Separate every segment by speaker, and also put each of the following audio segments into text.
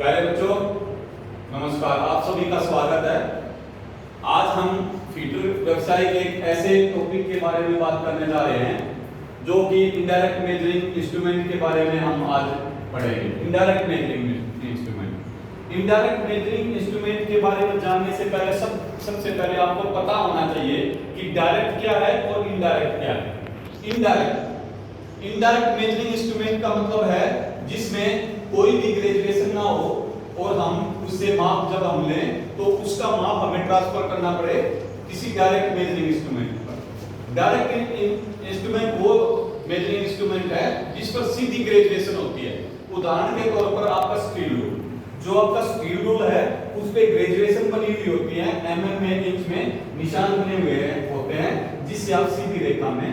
Speaker 1: प्यारे बच्चों, नमस्कार। आप सभी का स्वागत है। आज हम फीडर व्यवसाय के एक ऐसे टॉपिक के बारे में बात करने जा रहे हैं जो कि इनडायरेक्ट मेजरिंग इंस्ट्रूमेंट के बारे में हम आज पढ़ेंगे। Indirect measuring instrument. Indirect measuring instrument के बारे में जानने से पहले सबसे पहले आपको पता होना चाहिए कि डायरेक्ट क्या है और इनडायरेक्ट क्या है। इनडायरेक्ट मेजरिंग इंस्ट्रूमेंट का मतलब है जिसमें कोई भी ग्रेजुएशन ना हो और हम उससे माप जब हम लें तो उसका माप हमें ट्रांसफर करना पड़े किसी डायरेक्ट मेजरिंग इंस्ट्रूमेंट पर। डायरेक्ट इंस्ट्रूमेंट वो मेजरिंग इंस्ट्रूमेंट है जिस पर सीधी ग्रेजुएशन होती है। उदाहरण के तौर पर आपका स्पीड रूल, जो आपका स्पीड रूल है उस पे ग्रेजुएशन बनी हुई होती है, mm में, इंच में निशान बने हुए होते हैं जिससे आप सीधी रेखा में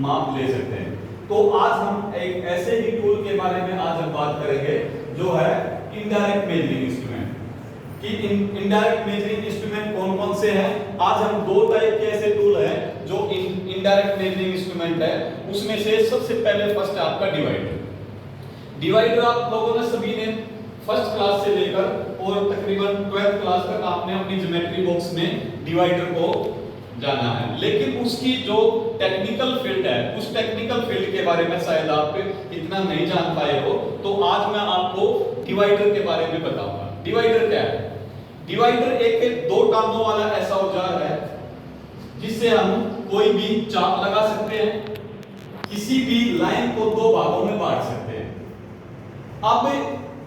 Speaker 1: माप ले सकते हैं। तो आज हम एक ऐसे ही टूल के बारे में आज हम बात करेंगे जो है इनडायरेक्ट मेजरिंग इंस्ट्रूमेंट। कि इनडायरेक्ट मेजरिंग इंस्ट्रूमेंट कौन कौन से हैं। आज हम दो टाइप के ऐसे टूल हैं जो इनडायरेक्ट मेजरिंग इंस्ट्रूमेंट है। उसमें से सबसे पहले फर्स्ट है आपका डिवाइडर। आप लोगों ने सभी ने फर्स्ट क्लास से लेकर और तकरीबन 12th क्लास तक आपने अपनी ज्योमेट्री बॉक्स में डिवाइडर को जाना है, लेकिन उसकी जो टेक्निकल फील्ड है उस टेक्निकल फील्ड के बारे में शायद आप इतना नहीं जान पाए हो। तो आज मैं आपको डिवाइडर के बारे में बताऊंगा। डिवाइडर क्या है? डिवाइडर एक दो टांगों वाला ऐसा औजार है जिससे हम कोई भी चाप लगा सकते हैं, किसी भी लाइन को दो भागों में बांट सकते हैं। अब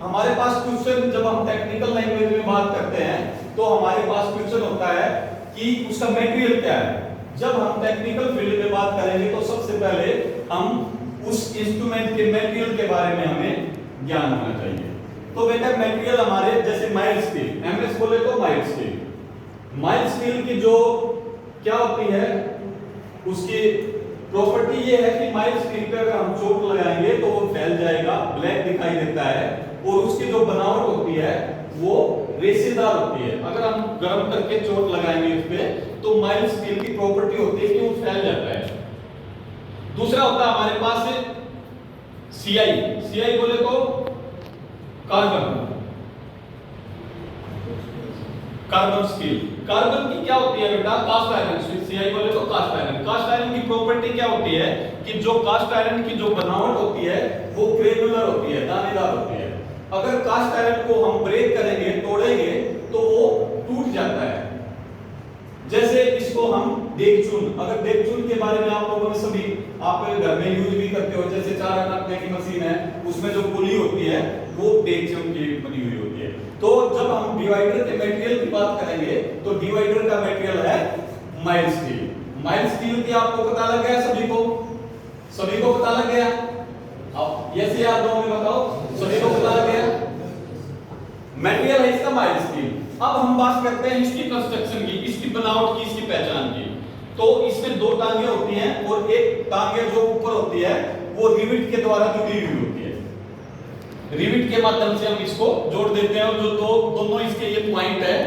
Speaker 1: हमारे पास क्वेश्चन, जब हम टेक्निकल लैंग्वेज में बात करते हैं तो हमारे पास क्वेश्चन होता है कि उसका मटेरियल क्या है। जब हम टेक्निकल फील्ड में बात करेंगे तो सबसे पहले हम उस इंस्ट्रूमेंट के मटेरियल के बारे में हमें ज्ञान होना चाहिए। तो बेटा मटेरियल हमारे जैसे माइल्ड स्टील, एमएस बोले तो माइल्ड स्टील की जो क्या होती है, उसकी प्रॉपर्टी ये है कि माइल्ड स्टील पे अगर हम चोट लगाएंगे तो वो फैल जाएगा, ब्लैक दिखाई देता है, और उसकी जो बनावट होती है वो रेशेदार होती है। अगर हम गर्म करके चोट लगाएंगे उस पे तो माइल्ड स्टील की प्रॉपर्टी होती है कि वो फैल जाता है। दूसरा होता है हमारे पास सीआई बोले तो कार्बन स्टील। कार्बन की क्या होती है बेटा? Cast iron. सीआई बोले तो कास्ट आयरन की प्रॉपर्टी क्या होती है कि जो कास्ट आयरन की जो बनावट होती है वो ग्रेनुलर होती है, दानेदार होती है। अगर कास्ट आयरन को हम ब्रेक करेंगे, तोड़ेंगे तो वो टूट जाता है। जैसे इसको हम देगचून, अगर देगचून के बारे में आप लोगों ने सभी आप घर में यूज भी करते हो, जैसे चारा काटने की मशीन है उसमें जो पुली होती है वो देगचून की बनी हुई होती है। तो जब हम डिवाइडर के मटेरियल की बात करेंगे तो डिवाइडर का मटेरियल है माइल्ड स्टील। माइल्ड स्टील की आपको पता लग गया? सभी को पता लग गया? अब यस या नो में बताओ, सभी को पता लग गया? मटेरियल है इसका माइल्ड स्टील। अब हम बात करते हैं इसकी कंस्ट्रक्शन की, इसकी बनावट की, इसकी पहचान की। तो इसमें दो टांगे होती हैं और एक टांगे जो ऊपर होती है वो रिविट के द्वारा जुड़ी हुई होती है। रिविट के माध्यम से हम इसको जोड़ देते हैं और जो दोनों इसके ये पॉइंट है,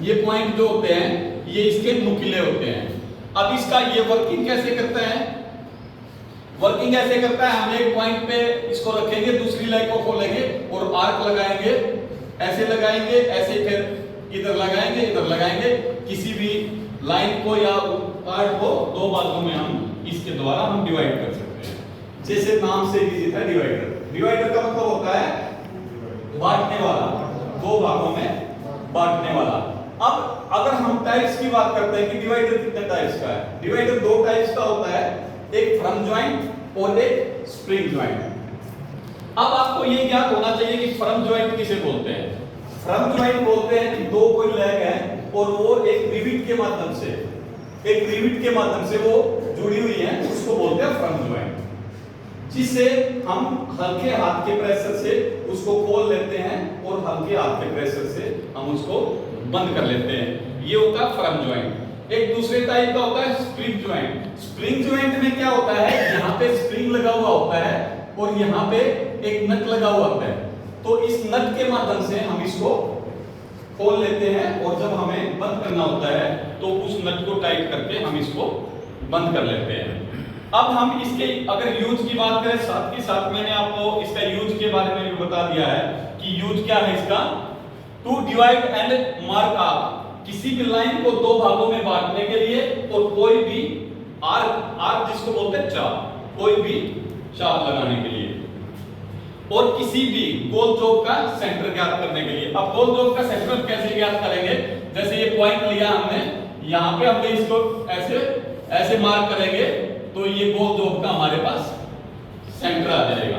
Speaker 1: ये पॉइंट जो होते हैं ये इसके नुकीले होते हैं। अब इसका ये वर्किंग कैसे करता है? वर्किंग ऐसे करता है, हम एक पॉइंट पे इसको रखेंगे, दूसरी लाइन को खोलेंगे और आर्क लगाएंगे, ऐसे लगाएंगे, ऐसे फिर इधर लगाएंगे। किसी भी लाइन को या पार्ट को दो भागों में हम इसके द्वारा हम डिवाइड कर सकते हैं। जैसे नाम से विदित है डिवाइडर का मतलब होता है बांटने वाला, दो भागों में बांटने वाला। अब अगर हम टाइप्स की बात करते हैं कि डिवाइडर कितने टाइप्स का है, डिवाइडर दो टाइप्स का होता है, एक फ्रम ज्वाइंट और एक स्प्रिंग ज्वाइंट। अब आपको ये ज्ञात होना चाहिए कि फ्रम ज्वाइंट किसे बोलते हैं। फ्रम ज्वाइंट बोलते हैं कि दो कोई लेग है और वो एक रिविट के माध्यम से वो जुड़ी हुई है, उसको बोलते हैं फ्रम ज्वाइंट, जिससे हम हल्के हाथ के प्रेशर से उसको खोल लेते हैं और हल्के हाथ के प्रेशर से हम उसको बंद कर लेते हैं। ये होता है फ्रम ज्वाइंट। एक दूसरे टाइप का होता है स्प्रिंग ज्वाइंट। स्प्रिंग ज्वाइंट में क्या होता है, यहाँ पे स्प्रिंग लगा हुआ होता है और यहाँ पे एक नट लगा हुआ होता है। तो इस नट के माध्यम से हम इसको खोल लेते हैं और जब हमें बंद करना होता है तो उस नट को टाइट करके हम इसको बंद कर लेते हैं। अब हम इसके अगर यूज की बात करें, साथ ही साथ मैंने आपको इसका यूज के बारे में भी बता दिया है कि कि यूज क्या है इसका, to divide and mark arc, किसी भी लाइन को दो भागों में बांटने के लिए और कोई भी आर्क जिसको बोलते हैं चाप, कोई भी चाप लगाने के लिए, और किसी भी गोल चौक का सेंटर ज्ञात करने के लिए। अब गोल चौक का सेंटर कैसे ज्ञात करेंगे, जैसे ये पॉइंट लिया हमने, यहाँ पे हमने इसको ऐसे ऐसे मार्क करेंगे तो ये गोल चौक का हमारे पास सेंटर आ जाएगा।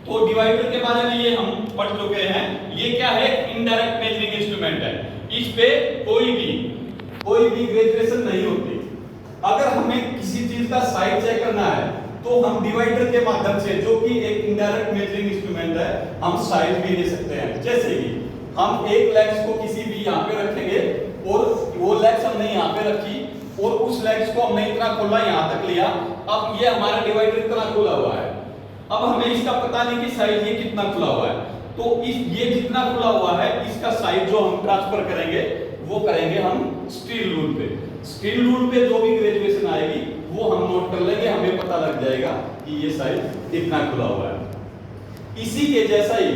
Speaker 1: तो डिवाइडर के बारे में ये हम पढ़ चुके हैं। ये क्या है, इनडायरेक्ट मेजरिंग इंस्ट्रूमेंट है। इस पे कोई भी ग्रेजुएशन नहीं होती। अगर हमें किसी चीज का साइज चेक करना है तो हम डिवाइडर के माध्यम से, जो कि एक इनडायरेक्ट मेजरिंग इंस्ट्रूमेंट है, हम साइज भी ले सकते हैं। जैसे कि हम एक लेग्स को किसी भी यहाँ पे रखेंगे और वो लेग्स हमने यहाँ पे रखी और उस लेग्स को हमने इतना खोला, यहाँ तक लिया। अब ये हमारा डिवाइडर इतना खुला हुआ है। अब हमें इसका पता नहीं कि साइज ये कितना खुला हुआ है, तो ये जितना खुला हुआ है इसका साइज जो हम ट्रांसफर करेंगे वो करेंगे हम स्टील रूल पे। स्टील रूल पे जो भी ग्रेजुएशन आएगी वो हम नोट कर लेंगे, हमें पता लग जाएगा कि ये साइज इतना खुला हुआ है। इसी के जैसा ही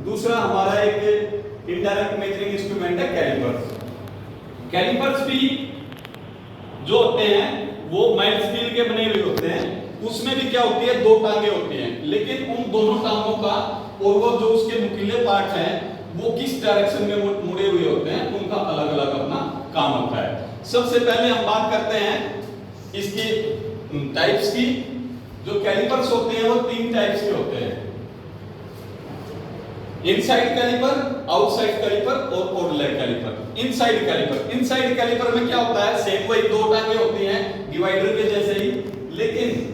Speaker 1: दूसरा हमारा एक इनडायरेक्ट मेजरिंग इंस्ट्रूमेंट है कैलिपर्स। कैलिपर्स भी जो होते हैं वो माइल्ड स्टील के बने हुए होते हैं। उसमें भी क्या होती है, दो टांगे होती हैं, लेकिन उन दोनों टांगों का और वो जो उसके नुकीले पार्ट हैं वो किस डायरेक्शन में मुड़े हुए होते हैं, उनका अलग अलग अपना काम होता है। सबसे पहले हम बात करते हैं इसकी टाइप्स की। जो कैलिपर्स होते हैं वो तीन टाइप्स के होते हैं, इनसाइड कैलिपर, आउटसाइड कैलिपर और ओवरलैप कैलिपर। इनसाइड कैलिपर में क्या होता है, सेम वही दो टांगे होती हैं डिवाइडर के जैसे ही, लेकिन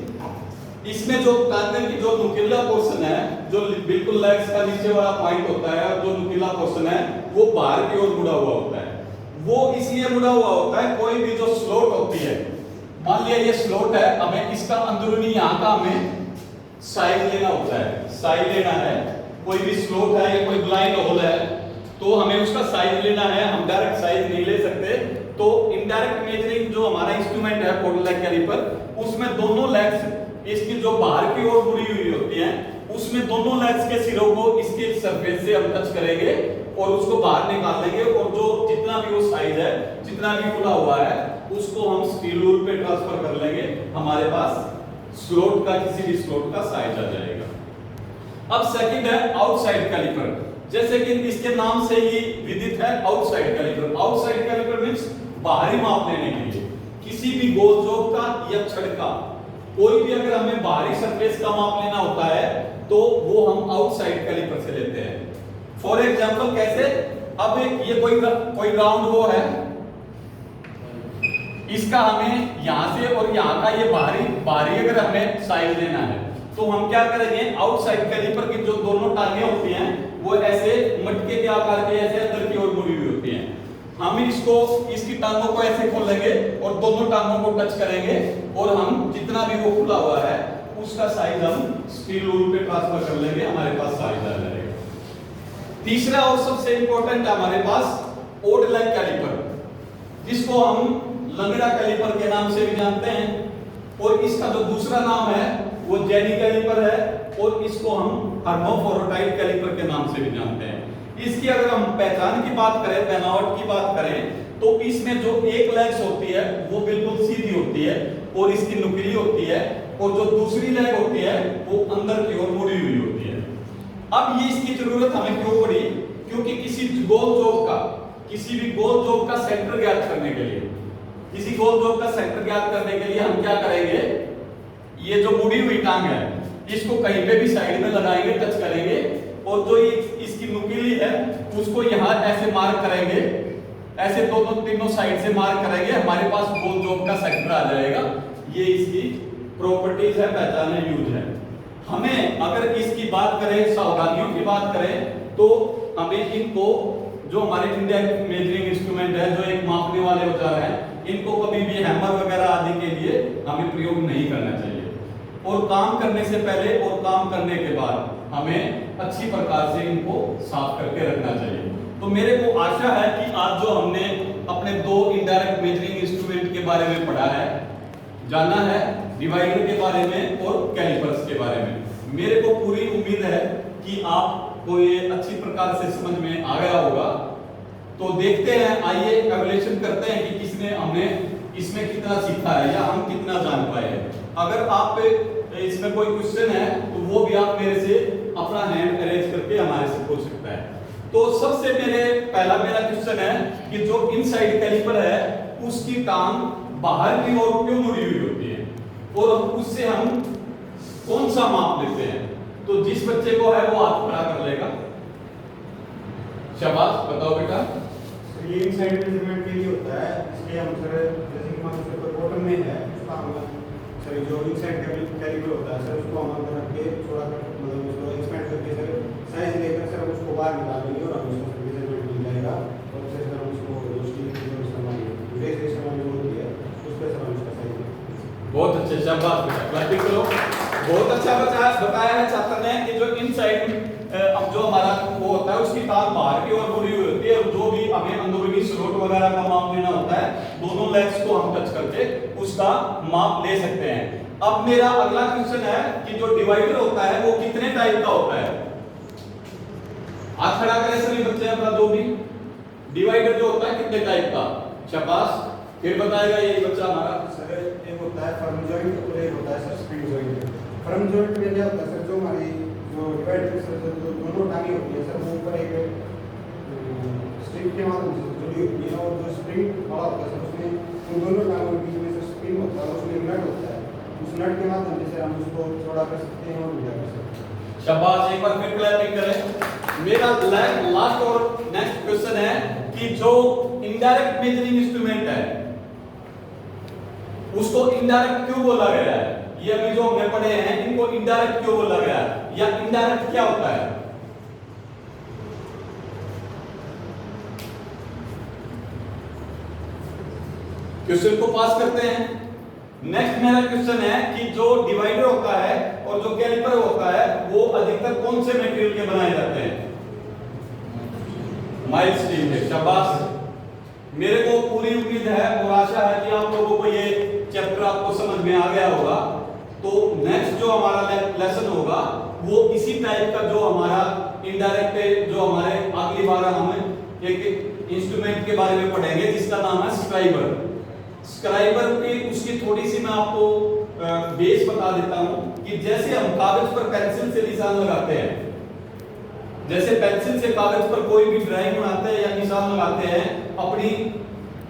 Speaker 1: इसमें जो टांगे की जो नुकीला पोर्शन है, जो बिल्कुल लेग्स का नीचे वाला पॉइंट होता है, और जो नुकीला पोर्शन है वो बाहर की ओर मुड़ा हुआ होता है। वो इसलिए मुड़ा हुआ होता है, कोई भी जो स्लॉट होती है, मान लिया ये स्लॉट है, हमें इसका अंदरूनी यहाँ का हमें साइज लेना होता है, साइज लेना है। कोई भी स्लॉट है या कोई ब्लाइंड होल है तो हमें उसका साइज लेना है, हम डायरेक्ट साइज नहीं ले सकते। तो इनडायरेक्ट मेजरिंग जो हमारा इंस्ट्रूमेंट है पोर्टलैग कैलिपर, उसमें दोनों लेग्स इसकी जो बाहर की ओर मुड़ी हुई होती हैं, उसमें दोनों लेग्स के सिरों को इसके सरफेस से हम टच करेंगे और उसको बाहर निकाल लेंगे, और जो जितना भी वो साइज है, जितना भी खुला हुआ है, उसको हम स्टील रूल पे ट्रांसफर कर लेंगे। हमारे पास स्लॉट का, किसी भी स्लॉट का साइज आ जाएगा। अब सेकंड है आउटसाइड कैलिपर। जैसे कि इसके नाम से ही विदित है, outside caliper. Outside caliper means बाहरी माप लेने के लिए, किसी भी गोल चौक का या छड़ का, कोई भी अगर हमें बाहरी सरफेस का माप लेना होता है तो वो हम आउटसाइड कैलिपर से लेते हैं। फॉर एग्जांपल कैसे, अब ये कोई राउंड वो है, इसका हमें यहां से और यहां का ये बाहरी अगर हमें साइज लेना है तो हम क्या करेंगे, आउटसाइड कैलिपर की जो दोनों टांगे होती हैं वो ऐसे मटके के आकार के ऐसे अंदर की ओर मुड़ी हुई होती हैं। हम इसकी टांगों को ऐसे खोलेंगे और दोनों टांगों को टच करेंगे और हम जितना भी वो खुला हुआ है उसका साइज हम स्टील रूल पे ट्रांसफर कर लेंगे, हमारे पास साइज आ जाएगा। तीसरा और सबसे इंपॉर्टेंट है हमारे पास ओड लाइन कैलिपर, जिसको हम लंगड़ा कैलिपर के नाम से भी जानते हैं, और इसका जो दूसरा नाम है वो जेनी कैलिपर है, और इसको हम हर्माफ्रोडाइट कैलिपर के नाम से भी जानते हैं। इसकी अगर हम पहचान की बात करें, बनावट की बात करें, तो इसमें जो एक लेग्स होती है वो बिल्कुल सीधी होती है और इसकी नुकीली होती है, और जो दूसरी लेग होती है वो अंदर की ओर मुड़ी हुई होती है। अब ये इसकी जरूरत हमें क्यों पड़ी, क्योंकि किसी भी गोल चौक का सेंटर ज्ञात करने के लिए, किसी गोल चौक का सेंटर ज्ञात करने के लिए हम क्या करेंगे, ये जो मुड़ी हुई टांग है इसको कहीं पे भी साइड में लगाएंगे, टच करेंगे, और जो इसकी नुकीली है उसको यहाँ ऐसे मार्क करेंगे, ऐसे दोनों तीनों साइड से मार्क करेंगे, हमारे पास गोल चौक का सेंटर आ जाएगा। ये इसकी प्रॉपर्टीज है, पहचान है, यूज है। हमें अगर इसकी बात करें, सावधानियों की बात करें, तो हमें इनको, जो हमारे इंडियन मेजरिंग इंस्ट्रूमेंट है, जो एक मापने वाले औजार हैं, इनको कभी भी हैमर वगैरह आदि के लिए हमें प्रयोग नहीं करना चाहिए, और काम करने से पहले और काम करने के बाद हमें अच्छी प्रकार से इनको साफ करके रखना चाहिए। तो मेरे को आशा है कि आज जो हमने अपने दो इनडायरेक्ट मेजरिंग इंस्ट्रूमेंट के बारे में पढ़ा है, जाना है, डिवाइडर के बारे में और कैलिपर्स के बारे में, मेरे को पूरी उम्मीद है कि आप आपको ये अच्छी प्रकार से समझ में आ गया होगा। तो देखते हैं, आइए एवल्यूएशन करते हैं कि किसने हमने इसमें कितना सीखा है या हम कितना जान पाए हैं। अगर आप इसमें कोई क्वेश्चन है तो वो भी आप मेरे से अपना हैंड अरेंज करके हमारे से पूछ सकता है। तो सबसे मेरा क्वेश्चन है कि जो इनसाइड कैलिपर है उसकी टांग बाहर की ओर क्यों मुड़ी हुई होती है और उससे हम कौन सा माप लेते हैं। तो जिस बच्चे को है वो हाथ खड़ा कर लेगा। शाबाश, बताओ बेटा।
Speaker 2: ये इनसाइड मेजरमेंट के लिए होता है, इसलिए हम सर जैसे कि मान लीजिए कोई बॉटम में है उसका हम सर जो इनसाइड कैलिपर होता है सर उसको हम अंदर रख के थोड़ा मतलब उसको एक्सपेंड करके सर साइज लेकर सर उसको बाहर निकालेंगे और हम उसको मेजरमेंट मिल जाएगा और फिर सर हम उसको जो स्टील की जो सामान ब्रेक सामान जो होती है उस पर सर हम उसका साइज लेंगे।
Speaker 1: बहुत अच्छे, शाबाश बेटा, क्लैपिंग करो। बहुत अच्छा बताया है छात्र ने कि जो इनसाइड अब जो हमारा वो होता है उसकी टांग बाहर की ओर मुड़ी हुई होती है और जो भी हमें अंदरूनी स्लोट वगैरह का माप लेना होता है दोनों लेग्स को हम टच करके उसका माप ले सकते हैं। अब मेरा अगला क्वेश्चन है कि जो डिवाइडर होता है वो कितने टाइप का होता है। हाथ खड़ा करें सभी बच्चे अपना। जो भी डिवाइडर जो होता है कितने टाइप का। शाबाश, फिर बताएगा ये बच्चा हमारा।
Speaker 2: सर एक होता है फर्म जॉइंट और एक होता है sir spring joint. Firm joint में क्या होता है सर जो हमारी जो डिवाइडर सर जो दोनों टांगे होती है सर वो ऊपर एक स्ट्रिंग के माध्यम से जुड़ी होती है और जो स्प्रिंग वाला होता है सर उसमें उन दोनों टांगों के बीच में सर स्प्रिंग होता है, उसमें नट होता है, उस नट के माध्यम से हम उसको चौड़ा कर सकते हैं और ढीला कर सकते हैं।
Speaker 1: शाबाश, एक बार फिर क्लैपिंग करें। मेरा लास्ट और नेक्स्ट क्वेश्चन है कि जो इनडायरेक्ट मेजरिंग इंस्ट्रूमेंट है उसको इनडायरेक्ट क्यों बोला गया है। ये अभी जो हमने पढ़े हैं इनको इनडायरेक्ट क्यों बोला गया है या इनडायरेक्ट क्या होता है। क्वेश्चन को पास करते हैं। नेक्स्ट मेरा क्वेश्चन है कि जो डिवाइडर होता है और जो कैलिपर होता है वो अधिकतर कौन से मटेरियल के बनाए जाते हैं। माइल्ड स्टील के। शाबाश, मेरे को पूरी उम्मीद है और आशा है कि आप लोगों को ये चैप्टर आपको समझ में आ गया होगा। तो नेक्स्ट जो हमारा लेसन होगा वो इसी टाइप का जो हमारा इनडायरेक्ट जो हमारे अगली बार हम एक इंस्ट्रूमेंट के बारे में पढ़ेंगे जिसका नाम है स्क्राइबर। स्क्राइबर की उसकी थोड़ी सी मैं आपको बेस बता देता हूं कि जैसे हम कागज पर पेंसिल से निशान लगाते हैं, जैसे पेंसिल से कागज पर कोई भी ड्राइंग बनाते हैं या निशान लगाते हैं अपनी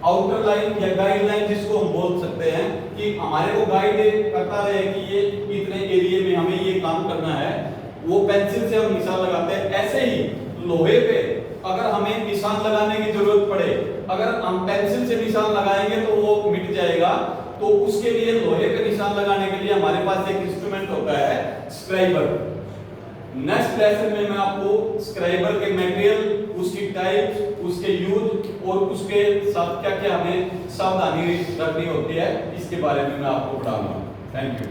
Speaker 1: आउटर लाइन या गाइड लाइन जिसको हम बोल सकते हैं कि हमारे को गाइड करता रहे कि ये इतने एरिया में हमें ये काम करना है, वो पेंसिल से हम निशान लगाते हैं। ऐसे ही लोहे पे अगर हमें निशान लगाने की जरूरत पड़े, अगर हम पेंसिल से निशान लगाएंगे तो वो मिट जाएगा। तो उसके लिए लोहे पे निशान लगाने के लिए हमारे पास एक इंस्ट्रूमेंट होता है स्क्राइबर। नेक्स्ट लेसन में मैं आपको स्क्राइबर के मटेरियल, उसकी टाइप, उसके यूज और उसके साथ क्या क्या हमें सावधानी रखनी होती है इसके बारे में मैं आपको पढ़ाऊंगा। Thank you.